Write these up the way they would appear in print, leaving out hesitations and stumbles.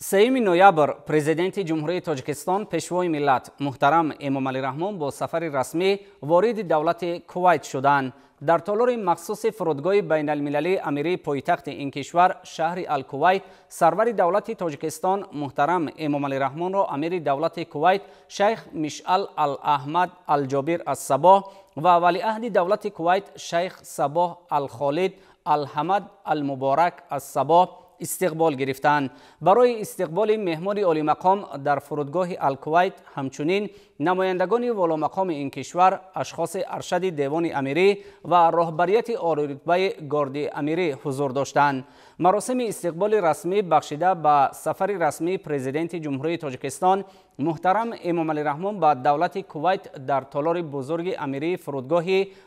3 نوامبر پرزیدنت جمهوری تاجیکستان پیشوای ملت محترم امامعلی رحمان با سفر رسمی وارد دولت کویت شدند. در تالار مخصوص فرودگاه بین المللی امیری پایتخت این کشور شهر الکویت، سرور دولت تاجیکستان محترم امامعلی رحمان را امیر دولت کویت شیخ مشعل الاحمد الجابر الصباح و ولیعهد دولت کویت شیخ صباح الخالد الحمد المبارک الصباح استقبال گرفتند. برای استقبال مهمان عالی مقام در فرودگاه الکویت همچنین نمایندگان والا مقام این کشور، اشخاص ارشد دیوان امیری و رهبریت عالی رتبه گارد امیری حضور داشتند. مراسم استقبال رسمی بخشیده به سفر رسمی پرزیدنت جمهوری تاجیکستان محترم امامعلی رحمان به دولت کویت در تالار بزرگ امیری فرودگاه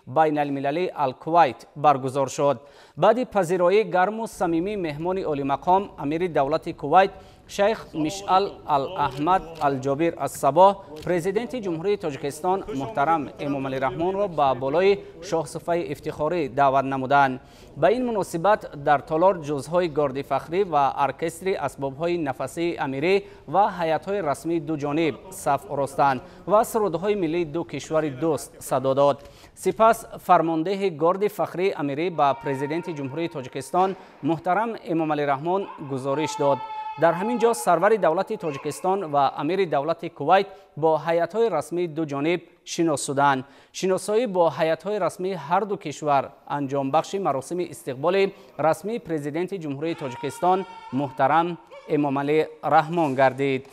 بین المللی الکویت برگزار شد. بعد پذیرایی گرم و صمیمی مهمان عالی مقام امیر دولت کویت شیخ مشعل الاحمد الجابر الصباح، پرزیدنت جمهوری تاجیکستان محترم امامعلی رحمان را به بالای شاهصفه افتخاری دعوت نمودند. به این مناسبت در تالار جزهای گارد فخری و ارکستر اسبابهای نفسی امیری و هیئت‌های رسمی دو جانب صف آراستند و سرودهای ملی دو کشور دوست صدا داد. سپس فرمانده گارد فخری امیری به پرزیدنت جمهوری تاجیکستان محترم امامعلی رحمان گزارش داد. در همین جا سرور دولت تاجیکستان و امیر دولت کویت با هیئت‌های رسمی دو جانب شناسودند. شناسایی با هیئت‌های رسمی هر دو کشور انجام بخش مراسم استقبال رسمی پرزیدنت جمهوری تاجیکستان محترم امامعلی رحمان گردید.